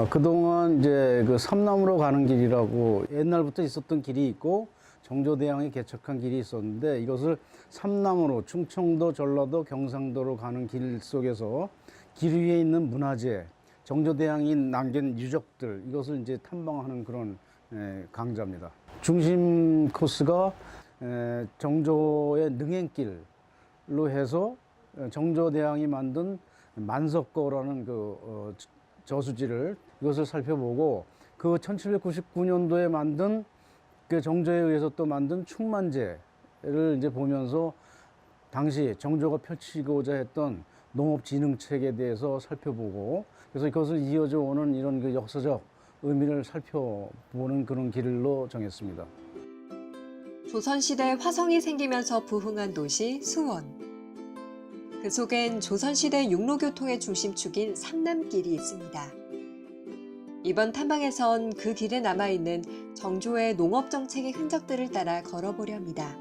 그동안 이제 그 삼남으로 가는 길이라고 옛날부터 있었던 길이 있고 정조대왕이 개척한 길이 있었는데 이것을 삼남으로 충청도, 전라도, 경상도로 가는 길 속에서 길 위에 있는 문화재, 정조대왕이 남긴 유적들 이것을 이제 탐방하는 그런 강좌입니다. 중심 코스가 정조의 능행길로 해서 정조대왕이 만든 만석거라는 그 저수지를 이것을 살펴보고 그 1799년도에 만든 그 정조에 의해서 또 만든 충만제를 이제 보면서 당시 정조가 펼치고자 했던 농업진흥책에 대해서 살펴보고 그래서 그것을 이어져 오는 이런 그 역사적 의미를 살펴보는 그런 길로 정했습니다. 조선시대 화성이 생기면서 부흥한 도시 수원. 그 속엔 조선시대 육로교통의 중심축인 삼남길이 있습니다. 이번 탐방에선 그 길에 남아있는 정조의 농업정책의 흔적들을 따라 걸어보려 합니다.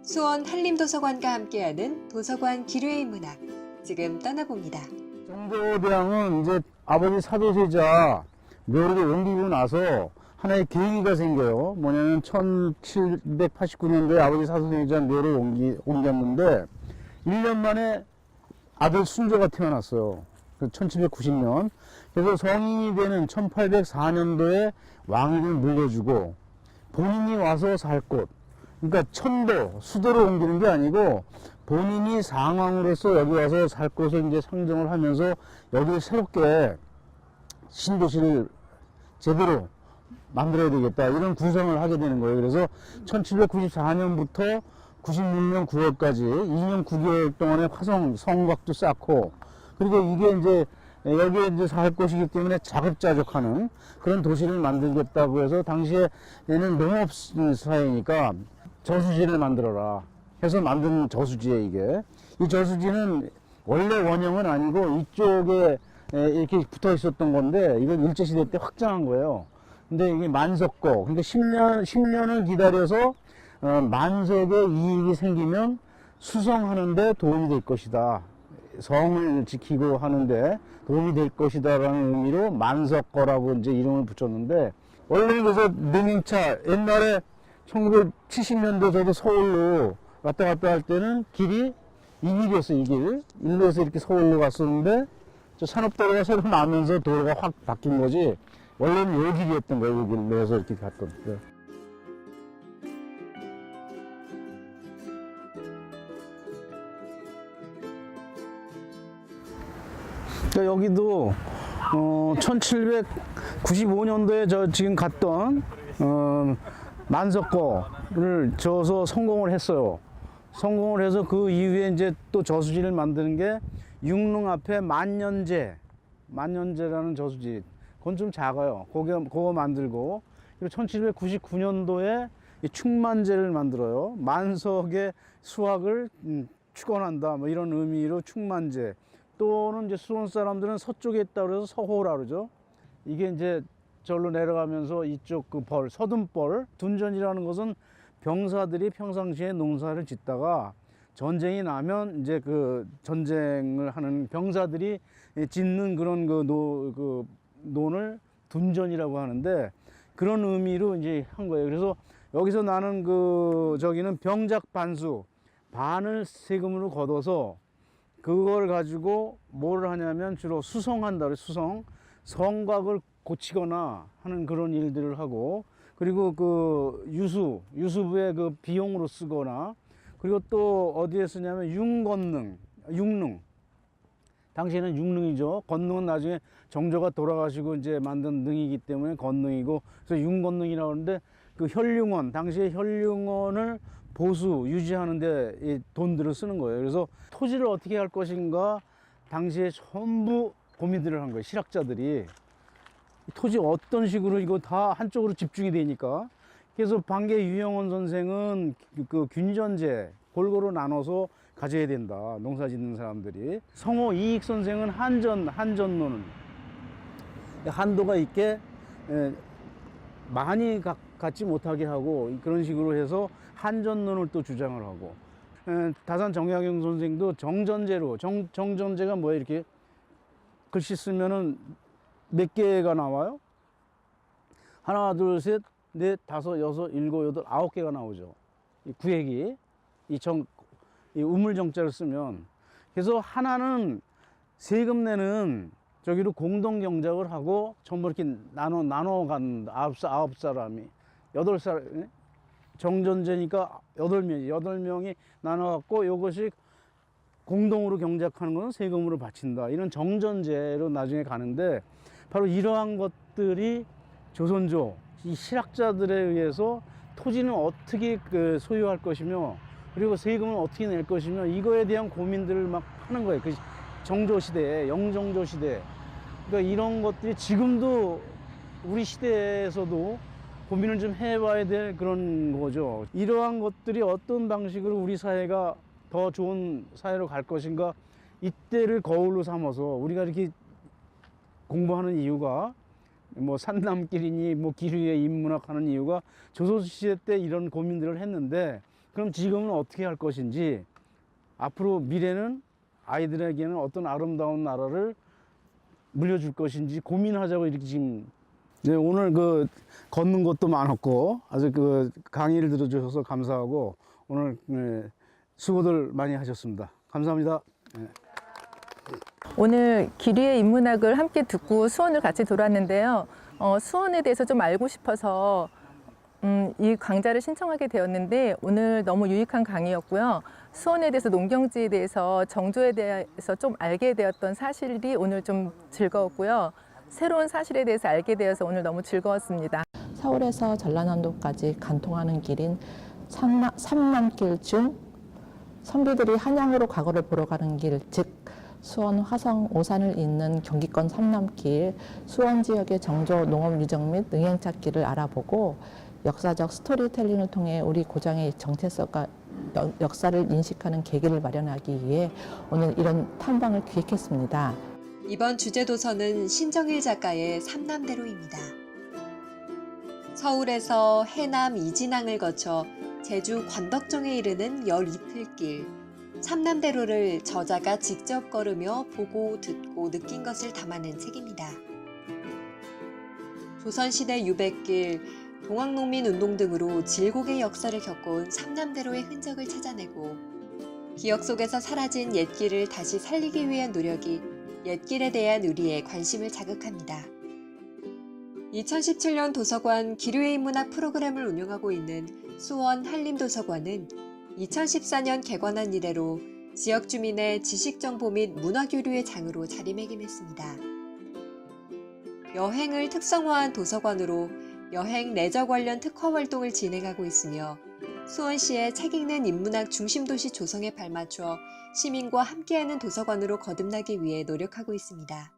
수원 한림도서관과 함께하는 도서관 기류의 문학, 지금 떠나봅니다. 정조대왕은 이제 아버지 사도세자 묘를 옮기고 나서 하나의 계기가 생겨요. 뭐냐면 1789년도에 아버지 사도세자 묘를 옮겼는데 1년 만에 아들 순조가 태어났어요. 1790년. 그래서 성인이 되는 1804년도에 왕위를 물려주고 본인이 와서 살 곳, 그러니까 천도, 수도로 옮기는 게 아니고 본인이 상왕으로서 여기 와서 살 곳을 이제 상정을 하면서 여기를 새롭게 신도시를 제대로 만들어야 되겠다. 이런 구성을 하게 되는 거예요. 그래서 1794년부터 96년 9월까지 2년 9개월 동안의 화성 성곽도 쌓고 그리고 이게 이제 여기에 이제 살 곳이기 때문에 자급자족하는 그런 도시를 만들겠다고 해서 당시에는 농업 사회니까 저수지를 만들어라 해서 만든 저수지에 이게 이 저수지는 원래 원형은 아니고 이쪽에 이렇게 붙어 있었던 건데 이건 일제시대 때 확장한 거예요. 근데 이게 만석고 그러니까 10년을 기다려서 만석의 이익이 생기면 수성하는데 도움이 될 것이다. 성을 지키고 하는데 도움이 될 것이다 라는 의미로 만석거라고 이제 이름을 붙였는데 원래 그래서 능행차 옛날에 1970년도 저도 서울로 왔다 갔다 할 때는 길이 이 길이었어요. 이 길. 일로에서 이렇게 서울로 갔었는데 저 산업도로가 새로 나면서 도로가 확 바뀐 거지 원래는 요 길이었던 거예요. 요 길로 해서 이렇게 갔던 거예요. 그러니까 여기도 1795년도에 저 지금 갔던 만석거를 저어서 성공을 했어요. 성공을 해서 그 이후에 이제 또 저수지를 만드는 게 육릉 앞에 만년제라는 저수지. 그건 좀 작아요. 그거 만들고 그리고 1799년도에 충만제를 만들어요. 만석의 수확을 축원한다. 뭐 이런 의미로 충만제. 또는 이제 수원 사람들은 서쪽에 있다 그래서 서호라 그러죠. 이게 이제 절로 내려가면서 이쪽 그 서둔벌, 둔전이라는 것은 병사들이 평상시에 농사를 짓다가 전쟁이 나면 이제 그 전쟁을 하는 병사들이 짓는 그런 그 논을 둔전이라고 하는데 그런 의미로 이제 한 거예요. 그래서 여기서 나는 저기는 병작 반수, 반을 세금으로 걷어서 그걸 가지고 뭘 하냐면 주로 수성한다 그래. 성곽을 고치거나 하는 그런 일들을 하고 그리고 그 유수부의 그 비용으로 쓰거나 그리고 또 어디에 쓰냐면 육릉 당시에는 육릉이죠. 건능은 나중에 정조가 돌아가시고 이제 만든 능이기 때문에 건능이고 그래서 윤건능이라고 하는데 그 혈융원 당시에 혈융원을 유지하는데 이 돈들을 쓰는 거예요. 그래서 토지를 어떻게 할 것인가 당시에 전부 고민들을 한 거예요. 실학자들이 토지 어떤 식으로 이거 다 한쪽으로 집중이 되니까 그래서 방계 유영원 선생은 그 균전제 골고루 나눠서 가져야 된다. 농사 짓는 사람들이. 성호 이익 선생은 한전론은 한도가 있게 많이 갖지 못하게 하고 그런 식으로 해서 한전론을 또 주장을 하고 다산 정약용 선생도 정전제로 정전제가 뭐야 이렇게 글씨 쓰면은 몇 개가 나와요? 하나, 둘, 셋, 넷, 다섯, 여섯, 일곱, 여덟, 9개가 나오죠. 이 구획이. 이 우물정자를 쓰면. 그래서 하나는 세금 내는 저기로 공동경작을 하고 전부 이렇게 나눠 간 아홉 사람이. 8살, 정전제니까 8명이 나눠갖고 이것이 공동으로 경작하는 것은 세금으로 바친다. 이런 정전제로 나중에 가는데 바로 이러한 것들이 조선조, 이 실학자들에 의해서 토지는 어떻게 소유할 것이며 그리고 세금은 어떻게 낼 것이며 이거에 대한 고민들을 막 하는 거예요. 그 정조 시대에, 영정조 시대. 그러니까 이런 것들이 지금도 우리 시대에서도 고민을 좀 해봐야 될 그런 거죠. 이러한 것들이 어떤 방식으로 우리 사회가 더 좋은 사회로 갈 것인가, 이때를 거울로 삼아서 우리가 이렇게 공부하는 이유가 뭐 산남길이니 뭐 기류의 인문학 하는 이유가 조선시대 때 이런 고민들을 했는데 그럼 지금은 어떻게 할 것인지, 앞으로 미래는 아이들에게는 어떤 아름다운 나라를 물려줄 것인지 고민하자고 이렇게 지금. 네, 오늘 걷는 것도 많았고 아주 강의를 들어주셔서 감사하고 오늘 수고들 많이 하셨습니다. 감사합니다. 네. 오늘 기류의 인문학을 함께 듣고 수원을 같이 돌았는데요. 수원에 대해서 좀 알고 싶어서 이 강좌를 신청하게 되었는데 오늘 너무 유익한 강의였고요. 수원에 대해서, 농경지에 대해서, 정조에 대해서 좀 알게 되었던 사실이 오늘 좀 즐거웠고요. 새로운 사실에 대해서 알게 되어서 오늘 너무 즐거웠습니다. 서울에서 전라남도까지 간통하는 길인 삼남길 중 선비들이 한양으로 과거를 보러 가는 길, 즉 수원, 화성, 오산을 잇는 경기권 삼남길, 수원 지역의 정조 농업 유적 및 응행찾기를 알아보고 역사적 스토리텔링을 통해 우리 고장의 정체성과 역사를 인식하는 계기를 마련하기 위해 오늘 이런 탐방을 기획했습니다. 이번 주제 도서는 신정일 작가의 삼남대로입니다. 서울에서 해남 이진항을 거쳐 제주 관덕정에 이르는 12틀길, 삼남대로를 저자가 직접 걸으며 보고 듣고 느낀 것을 담아낸 책입니다. 조선시대 유백길, 동학농민운동 등으로 질곡의 역사를 겪어온 삼남대로의 흔적을 찾아내고 기억 속에서 사라진 옛길을 다시 살리기 위한 노력이 옛길에 대한 우리의 관심을 자극합니다. 2017년 도서관 기류의 인문학 프로그램을 운영하고 있는 수원 한림도서관은 2014년 개관한 이래로 지역 주민의 지식정보 및 문화교류의 장으로 자리매김했습니다. 여행을 특성화한 도서관으로 여행 레저 관련 특화 활동을 진행하고 있으며 수원시의 책 읽는 인문학 중심도시 조성에 발맞춰 시민과 함께하는 도서관으로 거듭나기 위해 노력하고 있습니다.